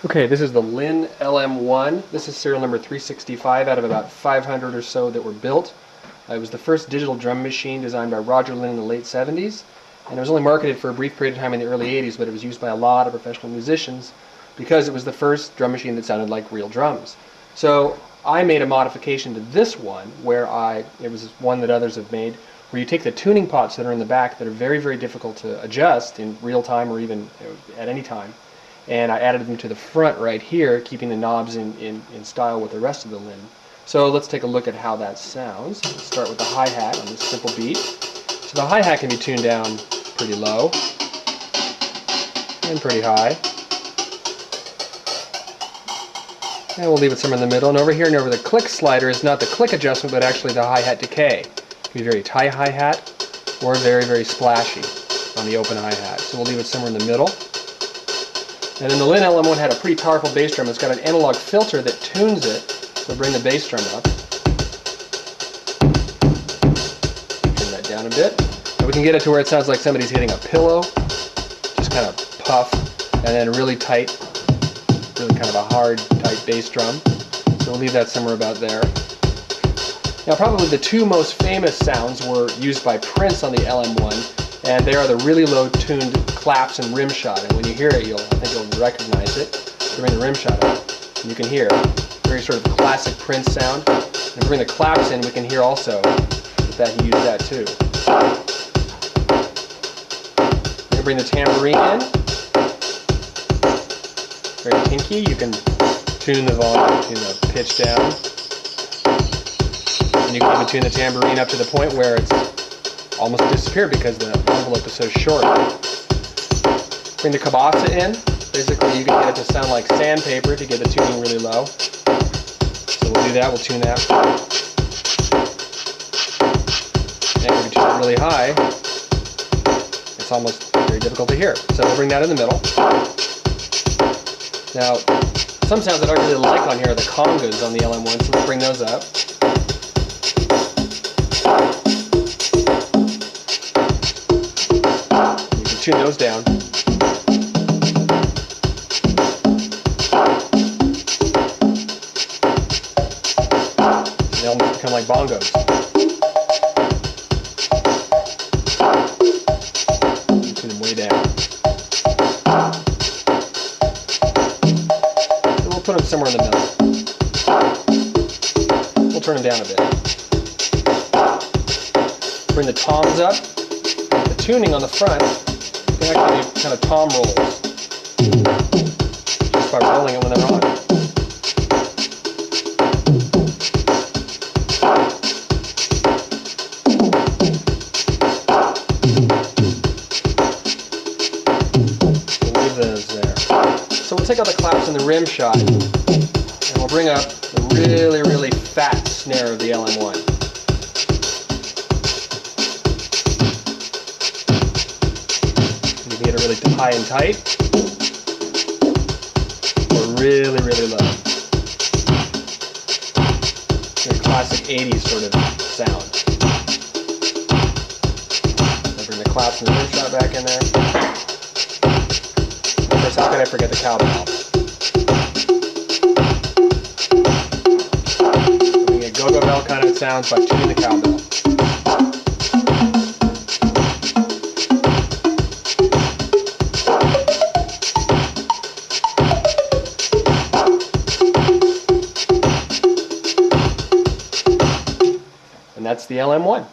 Okay, this is the Linn LM-1. This is serial number 365 out of about 500 or so that were built. It was the first digital drum machine designed by Roger Linn in the late 70s, and it was only marketed for a brief period of time in the early 80s, but it was used by a lot of professional musicians because it was the first drum machine that sounded like real drums. So I made a modification to this one where it was one that others have made, where you take the tuning pots that are in the back that are very, very difficult to adjust in real time or even at any time, and I added them to the front right here, keeping the knobs in style with the rest of the Linn. So let's take a look at how that sounds. Let's start with the hi-hat on this simple beat. So the hi-hat can be tuned down pretty low and pretty high. And we'll leave it somewhere in the middle. And over here and over the click slider is not the click adjustment, but actually the hi-hat decay. It can be very tight hi-hat or very, very splashy on the open hi-hat. So we'll leave it somewhere in the middle. And then the Linn LM-1 had a pretty powerful bass drum. It's got an analog filter that tunes it to bring the bass drum up. Turn that down a bit. And we can get it to where it sounds like somebody's hitting a pillow. Just kind of puff. And then really tight, really kind of a hard, tight bass drum. So we'll leave that somewhere about there. Now probably the two most famous sounds were used by Prince on the LM-1. And they are the really low tuned claps and rim shot. And when you hear it, I think you'll recognize it. Bring the rim shot up, and you can hear very sort of classic Prince sound. And bring the claps in, we can hear also that he used that too. You bring the tambourine in. Very kinky. You can tune the volume, tune the pitch down. And you can even tune the tambourine up to the point where it's almost disappeared because the envelope is so short. Bring the cabasa in. Basically, you can get it to sound like sandpaper if you get the tuning really low. So we'll do that. We'll tune that. And if you tune it really high, it's almost very difficult to hear. So we'll bring that in the middle. Now, some sounds that I really like on here are the congas on the LM-1, so let's bring those up. Tune those down. They almost become like bongos. Tune them way down. So we'll put them somewhere in the middle. We'll turn them down a bit. Bring the toms up. The tuning on the front actually do kind of tom rolls just by rolling it when they're on. We'll leave those there. So we'll take out the claps and the rim shot, and we'll bring up the really, really fat snare of the LM-1. You can get it really high and tight, or really, really low. Very classic 80s sort of sound. I'll bring the claps and the rim shot back in there. Of course, how could I forget the cowbell? We get go-go bell kind of sounds by tuning the cowbell. And that's the LM-1.